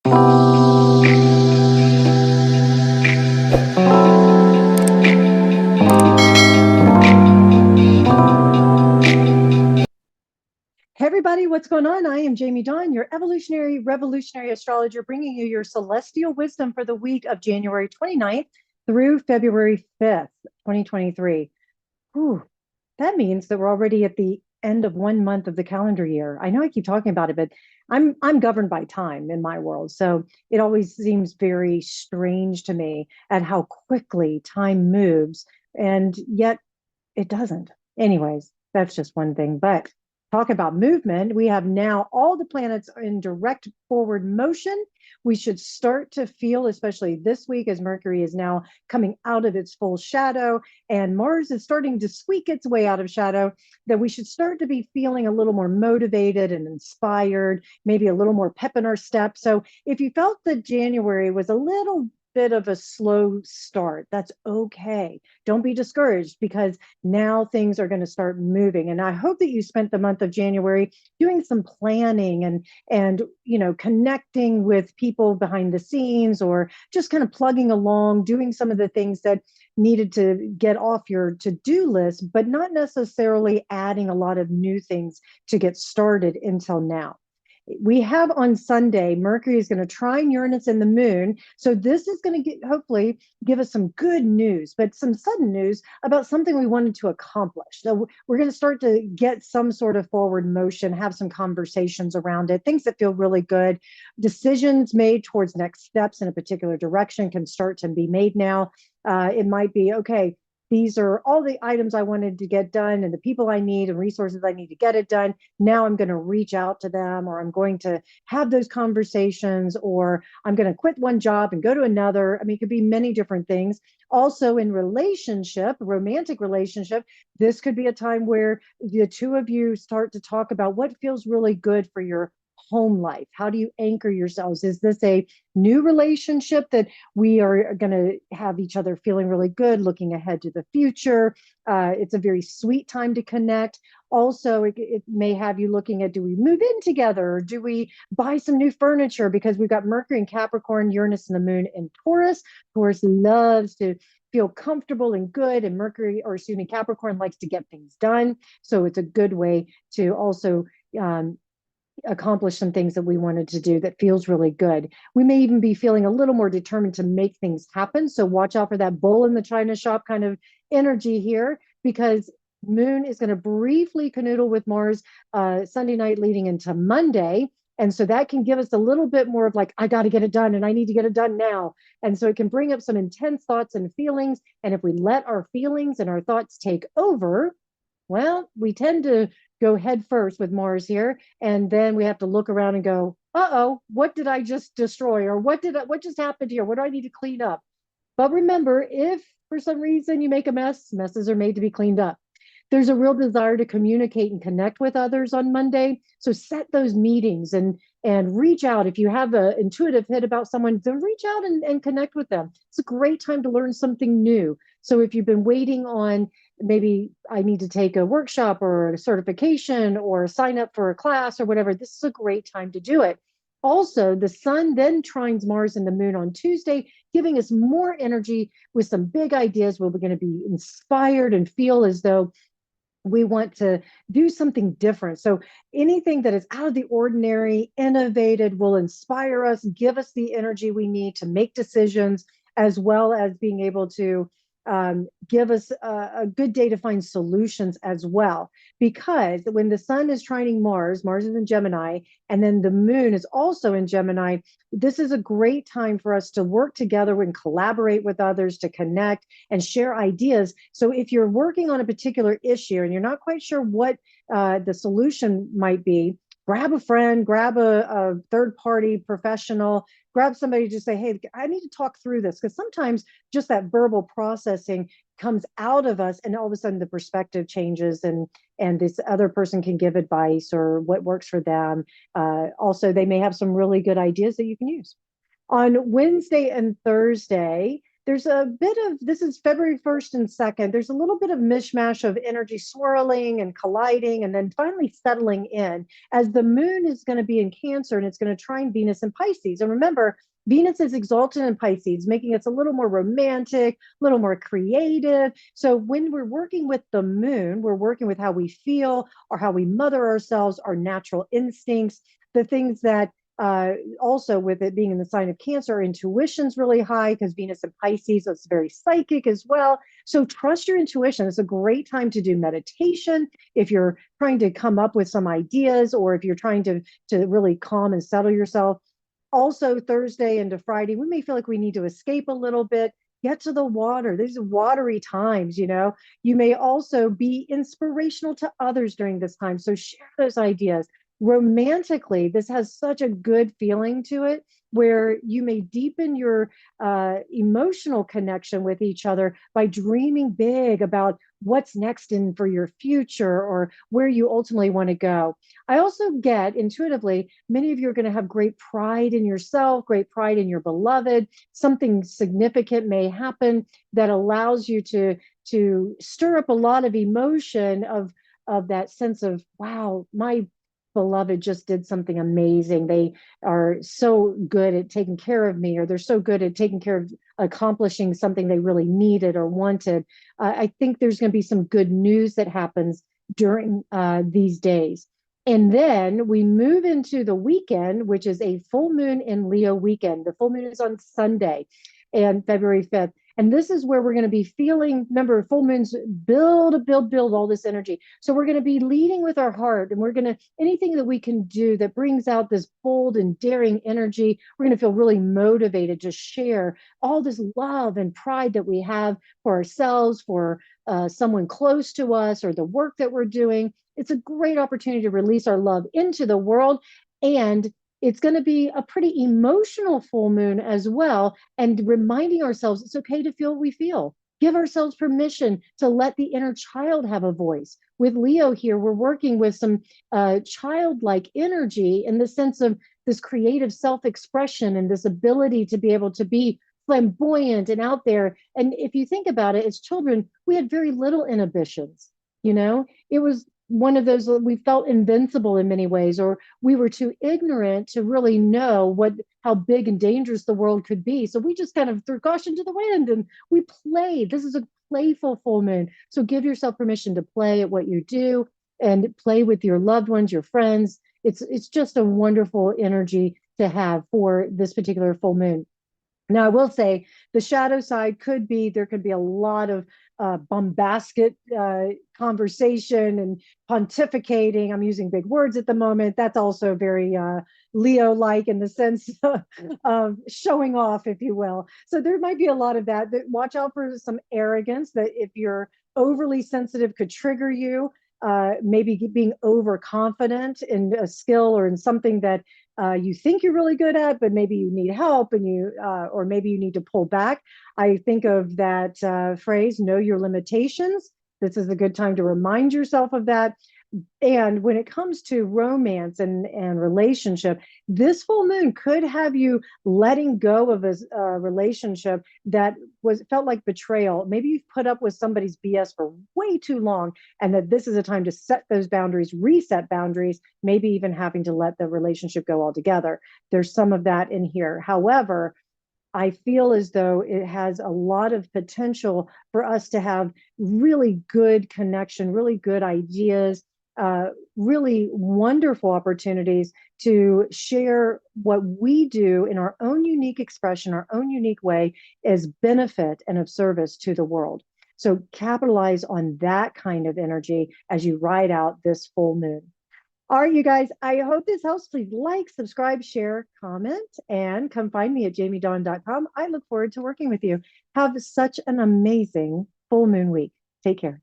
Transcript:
Hey everybody, what's going on? I am Jamie Dawn, your evolutionary revolutionary astrologer, bringing you your celestial wisdom for the week of January 29th through February 5th, 2023. Whew, that means that we're already at the end of 1 month of the calendar year. I know I keep talking about it, but I'm governed by time in my world. So it always seems very strange to me at how quickly time moves, and yet it doesn't. Anyways, that's just one thing. But talk about movement. We have now all the planets in direct forward motion. We should start to feel, especially this week, as Mercury is now coming out of its full shadow and Mars is starting to squeak its way out of shadow, that we should start to be feeling a little more motivated and inspired, maybe a little more pep in our step. So if you felt that January was a little bit of a slow start, that's okay. Don't be discouraged, because now things are going to start moving. And I hope that you spent the month of January doing some planning and connecting with people behind the scenes, or just kind of plugging along, doing some of the things that needed to get off your to-do list, but not necessarily adding a lot of new things to get started until now. We have on Sunday, Mercury is going to trine Uranus and the Moon. So this is going to hopefully give us some good news, but some sudden news about something we wanted to accomplish. So we're going to start to get some sort of forward motion, have some conversations around it, things that feel really good. Decisions made towards next steps in a particular direction can start to be made now. It might be, okay, these are all the items I wanted to get done and the people I need and resources I need to get it done. Now I'm going to reach out to them, or I'm going to have those conversations, or I'm going to quit one job and go to another. I mean, it could be many different things. Also in relationship, romantic relationship, this could be a time where the two of you start to talk about what feels really good for your home life. How do you anchor yourselves? Is this a new relationship that we are going to have each other feeling really good, looking ahead to the future? It's a very sweet time to connect. Also, it may have you looking at, do we move in together? Or do we buy some new furniture? Because we've got Mercury in Capricorn, Uranus and the Moon in Taurus. Taurus loves to feel comfortable and good, and Mercury, or excuse me, Capricorn likes to get things done. So it's a good way to also accomplish some things that we wanted to do that feels really good. We may even be feeling a little more determined to make things happen. So watch out for that bull in the china shop kind of energy here, because Moon is going to briefly canoodle with Mars Sunday night leading into Monday. And so that can give us a little bit more of like, I got to get it done and I need to get it done now. And so it can bring up some intense thoughts and feelings. And if we let our feelings and our thoughts take over, well, we tend to go head first with Mars here, and then we have to look around and go, "Uh-oh, what did I just destroy? Or what just happened here? What do I need to clean up?" But remember, if for some reason you make a mess, messes are made to be cleaned up. There's a real desire to communicate and connect with others on Monday. So set those meetings and reach out. If you have an intuitive hit about someone, then reach out and connect with them. It's a great time to learn something new. So if you've been waiting on, maybe I need to take a workshop or a certification or sign up for a class or whatever, this is a great time to do it. Also, the sun then trines Mars and the Moon on Tuesday, giving us more energy with some big ideas where we're going to be inspired and feel as though we want to do something different. So anything that is out of the ordinary, innovative, will inspire us, give us the energy we need to make decisions, as well as being able to give us a good day to find solutions as well. Because when the sun is trining Mars, Mars is in Gemini, and then the moon is also in Gemini, this is a great time for us to work together and collaborate with others, to connect and share ideas. So if you're working on a particular issue and you're not quite sure what the solution might be, grab a friend, grab a third party professional, grab somebody to say, hey, I need to talk through this. Because sometimes just that verbal processing comes out of us, and all of a sudden the perspective changes, and this other person can give advice or what works for them. Also, they may have some really good ideas that you can use. On Wednesday and Thursday, there's a bit of, this is February 1st and 2nd. There's a little bit of mishmash of energy swirling and colliding and then finally settling in as the moon is going to be in Cancer and it's going to trine Venus in Pisces. And remember, Venus is exalted in Pisces, making us a little more romantic, a little more creative. So when we're working with the moon, we're working with how we feel or how we mother ourselves, our natural instincts, the things that also with it being in the sign of Cancer, our intuition's really high because Venus in Pisces, so it's very psychic as well. So trust your intuition. It's a great time to do meditation if you're trying to come up with some ideas or if you're trying to really calm and settle yourself. Also, Thursday into Friday, we may feel like we need to escape a little bit, get to the water. These are watery times, you know. You may also be inspirational to others during this time. So share those ideas. Romantically, this has such a good feeling to it where you may deepen your emotional connection with each other by dreaming big about what's next in for your future or where you ultimately want to go. I also get intuitively, many of you are going to have great pride in yourself, great pride in your beloved. Something significant may happen that allows you to stir up a lot of emotion of that sense of, wow, my beloved just did something amazing. They are so good at taking care of me, or they're so good at taking care of accomplishing something they really needed or wanted. I think there's going to be some good news that happens during these days. And then we move into the weekend, which is a full moon in Leo weekend. The full moon is on Sunday and February 5th. And this is where we're going to be feeling, remember, full moons build all this energy. So we're going to be leading with our heart, and we're going to, anything that we can do that brings out this bold and daring energy, we're going to feel really motivated to share all this love and pride that we have for ourselves, for someone close to us, or the work that we're doing. It's a great opportunity to release our love into the world. And it's going to be a pretty emotional full moon as well, and reminding ourselves it's okay to feel what we feel. Give ourselves permission to let the inner child have a voice. With Leo here, we're working with some childlike energy in the sense of this creative self-expression and this ability to be able to be flamboyant and out there. And if you think about it, as children, we had very little inhibitions. You know, it was one of those, we felt invincible in many ways, or we were too ignorant to really know how big and dangerous the world could be. So we just kind of threw caution to the wind and we played. This is a playful full moon. So give yourself permission to play at what you do and play with your loved ones, your friends. It's just a wonderful energy to have for this particular full moon. Now, I will say the shadow side could be, there could be a lot of bombastic conversation and pontificating. I'm using big words at the moment. That's also very Leo-like in the sense of showing off, if you will. So there might be a lot of that. Watch out for some arrogance, that if you're overly sensitive could trigger you. Maybe being overconfident in a skill or in something that you think you're really good at, but maybe you need help and or maybe you need to pull back. I think of that phrase, know your limitations. This is a good time to remind yourself of that. And when it comes to romance and relationship, this full moon could have you letting go of a relationship that felt like betrayal. Maybe you've put up with somebody's BS for way too long, and that this is a time to set those boundaries, reset boundaries, maybe even having to let the relationship go altogether. There's some of that in here. However, I feel as though it has a lot of potential for us to have really good connection, really good ideas, really wonderful opportunities to share what we do in our own unique expression, our own unique way, as benefit and of service to the world. So capitalize on that kind of energy as you ride out this full moon. All right, you guys, I hope this helps. Please like, subscribe, share, comment, and come find me at jamiedawn.com. I look forward to working with you. Have such an amazing full moon week. Take care.